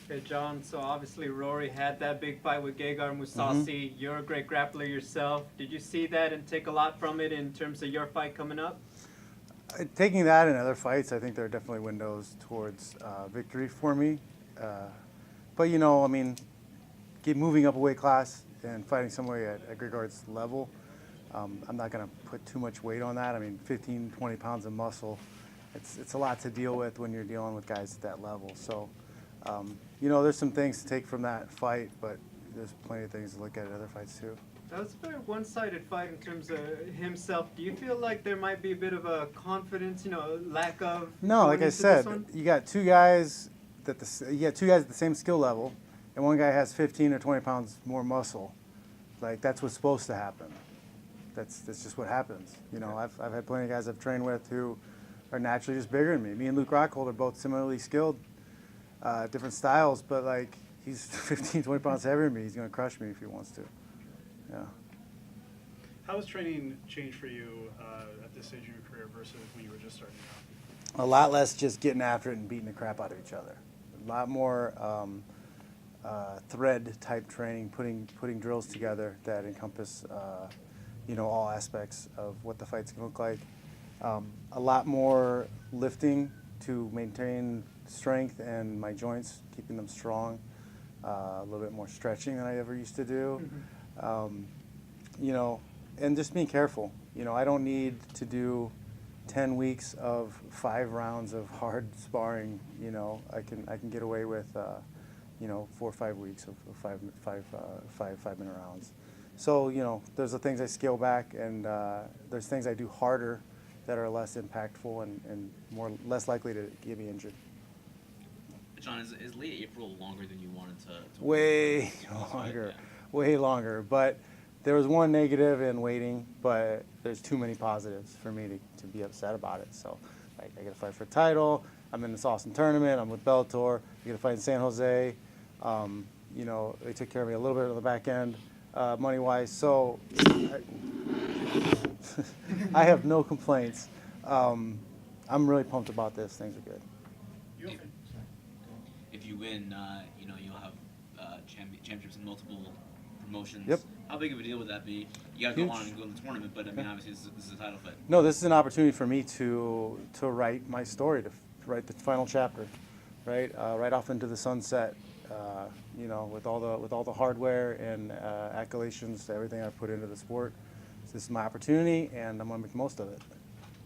Okay, John, so obviously Rory had that big fight with Gegard Mousasi. You're a great grappler yourself. Did you see that and take a lot from it in terms of your fight coming up? Taking that and other fights, I think there are definitely windows towards victory for me. But, you know, I mean, keep moving up a weight class and fighting somebody at Gegard's level, I'm not going to put too much weight on that. I mean, 15, 20 pounds of muscle, it's a lot to deal with when you're dealing with guys at that level. So, you know, there's some things to take from that fight, but there's plenty of things to look at other fights too. That was a very one-sided fight in terms of himself. Do you feel like there might be a bit of a confidence, you know, lack of? No, like I said, you got two guys at the same skill level, and one guy has 15 or 20 pounds more muscle. Like, that's what's supposed to happen. That's just what happens. You know, I've had plenty of guys I've trained with who are naturally just bigger than me. Me and Luke Rockhold are both similarly skilled, different styles, but like, he's 15, 20 pounds heavier than me. He's going to crush me if he wants to. Yeah. How has training changed for you at this stage of your career versus when you were just starting out? A lot less just getting after it and beating the crap out of each other. A lot more thread type training, putting drills together that encompass you know, all aspects of what the fight's gonna look like. A lot more lifting to maintain strength and my joints, keeping them strong. A little bit more stretching than I ever used to do. You know, and just being careful. You know, I don't need to do 10 weeks of 5 rounds of hard sparring. You know, I can get away with you know, 4 or 5 weeks of 5-minute rounds. So, you know, there's the things I scale back, and there's things I do harder that are less impactful and less likely to get me injured. John, is late April longer than you wanted to way longer, way longer. But there was one negative in waiting, but there's too many positives for me to be upset about it. So, like, I got to fight for a title. I'm in this awesome tournament. I'm with Bellator. I got to fight in San Jose. You know, they took care of me a little bit on the back end, money-wise. So I have no complaints. I'm really pumped about this. Things are good. If you win, you know, you'll have championships in multiple promotions. Yep. How big of a deal would that be? You got to go on and go in the tournament, but I mean, obviously, this is a title fight. No, this is an opportunity for me to write my story, to write the final chapter, right? Right off into the sunset. You know, with all the hardware and accolades, everything I've put into the sport. So this is my opportunity, and I'm gonna make the most of it.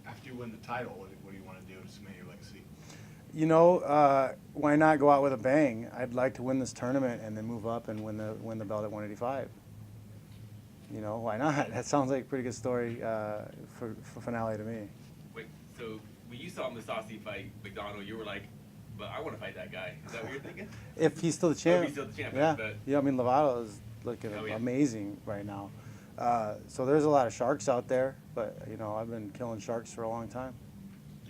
After you win the title, what do you want to do to cement your legacy? You know, why not go out with a bang? I'd like to win this tournament and then move up and win the belt at 185. You know, why not? That sounds like a pretty good story for finale to me. Wait, so when you saw Mousasi fight McDonald, you were like, but I want to fight that guy. Is that what you're thinking? If he's still the champ. If he's still the champion. Yeah. But Yeah, I mean, Lovato is looking amazing right now. So there's a lot of sharks out there, but, you know, I've been killing sharks for a long time.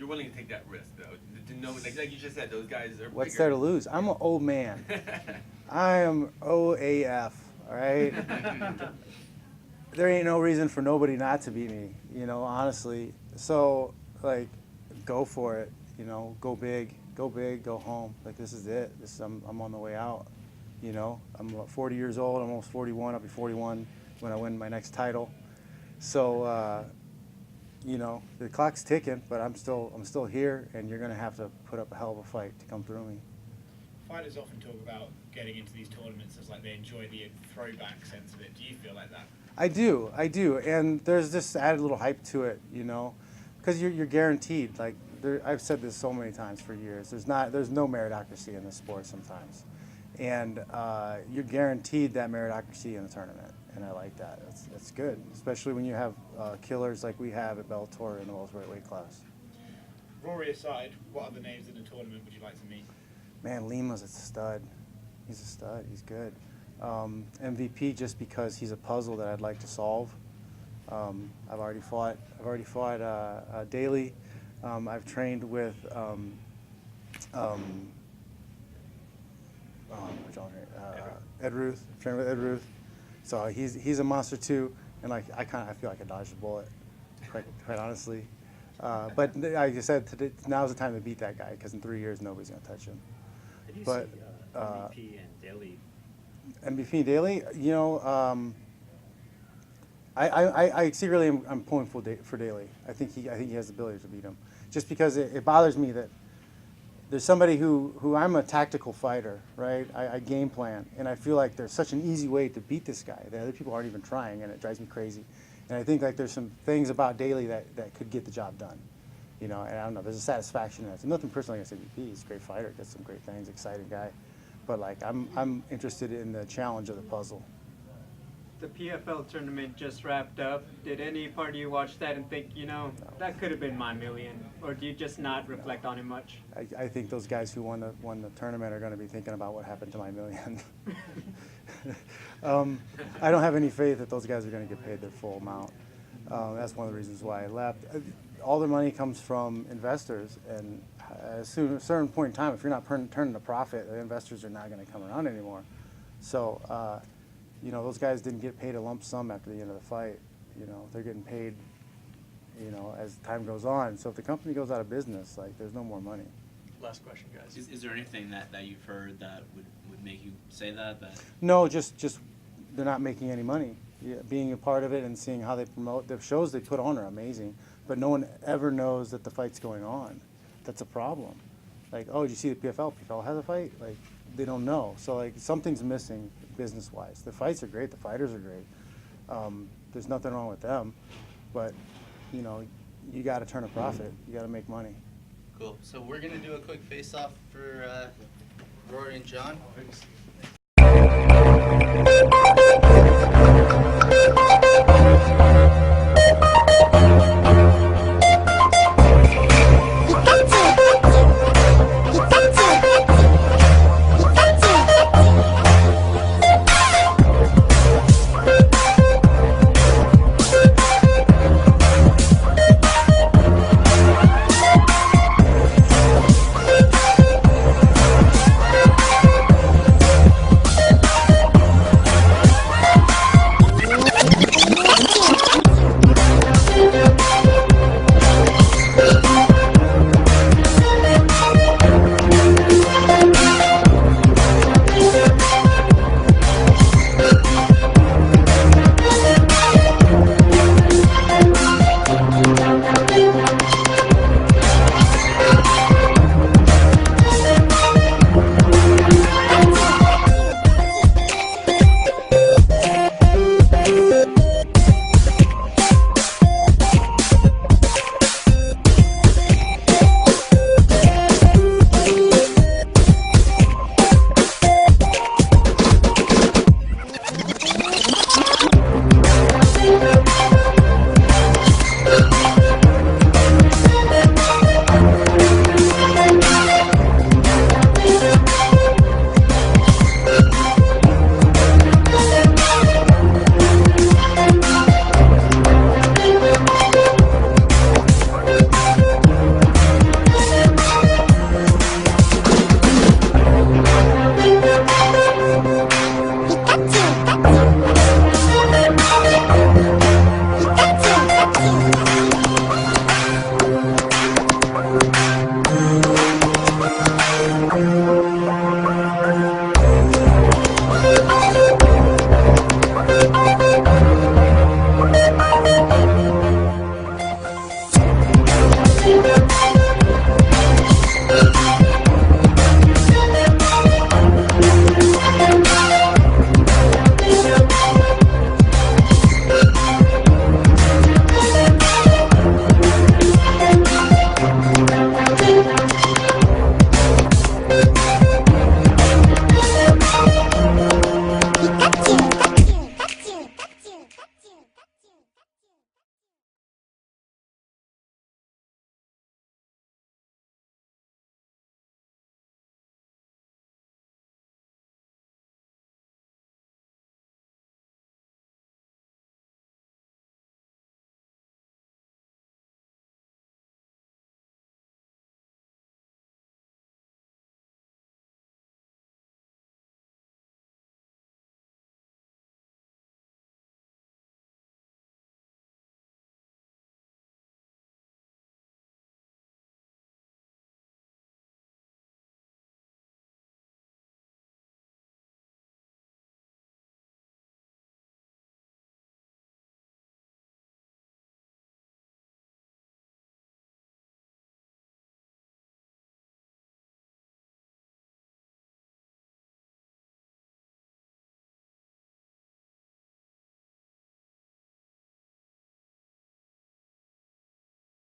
you're willing to take that risk, though. To know, like you just said, those guys are What's bigger. there to lose? I'm an old man. I am OAF, all right? There ain't no reason for nobody not to beat me, you know, honestly. So, like, go for it, you know, go big, go home. Like, this is it. I'm on the way out, you know. I'm 40 years old, I'm almost 41. I'll be 41 when I win my next title. So, you know, the clock's ticking, but I'm still here, and you're going to have to put up a hell of a fight to come through me. Fighters often talk about getting into these tournaments as like they enjoy the throwback sense of it. Do you feel like that? I do, and there's this added little hype to it, you know, because you're guaranteed. Like I've said this so many times for years. There's no meritocracy in this sport sometimes, and you're guaranteed that meritocracy in the tournament, and I like that. That's good, especially when you have killers like we have at Bellator in the welterweight weight class. Rory aside, what other names in the tournament would you like to meet? Man, Lima's a stud. He's a stud. He's good. MVP just because he's a puzzle that I'd like to solve. I've already fought Daly. I've trained with Ed Ruth. I've trained with Ed Ruth. So he's a monster too. And like I feel like I dodged a bullet, quite honestly. But like I said, now's the time to beat that guy because in 3 years nobody's gonna touch him. How do you But, see MVP and Daly? MVP Daly, you know, I secretly I'm pulling for Daly. I think he has the ability to beat him. Just because it bothers me that there's somebody who I'm a tactical fighter, right? I game plan, and I feel like there's such an easy way to beat this guy that other people aren't even trying, and it drives me crazy. And I think like there's some things about Daly that could get the job done. You know, and I don't know, there's a satisfaction in that. So nothing personally against MVP. He's a great fighter, does some great things, exciting guy. But like I'm interested in the challenge of the puzzle. The PFL tournament just wrapped up. Did any part of you watch that and think, you know, that could have been my million? Or do you just not reflect on it much? I think those guys who won the tournament are going to be thinking about what happened to my million. I don't have any faith that those guys are going to get paid their full amount. That's one of the reasons why I left. All the money comes from investors, and at a certain point in time, if you're not turning a profit, the investors are not going to come around anymore. So, you know, those guys didn't get paid a lump sum after the end of the fight. You know, they're getting paid, you know, as time goes on. So if the company goes out of business, like, there's no more money. Last question, guys. Is there anything that you've heard that would make you say that? No, just they're not making any money. Yeah, being a part of it and seeing how they promote the shows they put on are amazing, but no one ever knows that the fight's going on. That's a problem. Like, oh, did you see the PFL? PFL has a fight? Like, they don't know. So like something's missing business-wise. The fights are great. The fighters are great. There's nothing wrong with them, but you know, you got to turn a profit. You got to make money. Cool. So we're gonna do a quick face-off for Rory and Jon.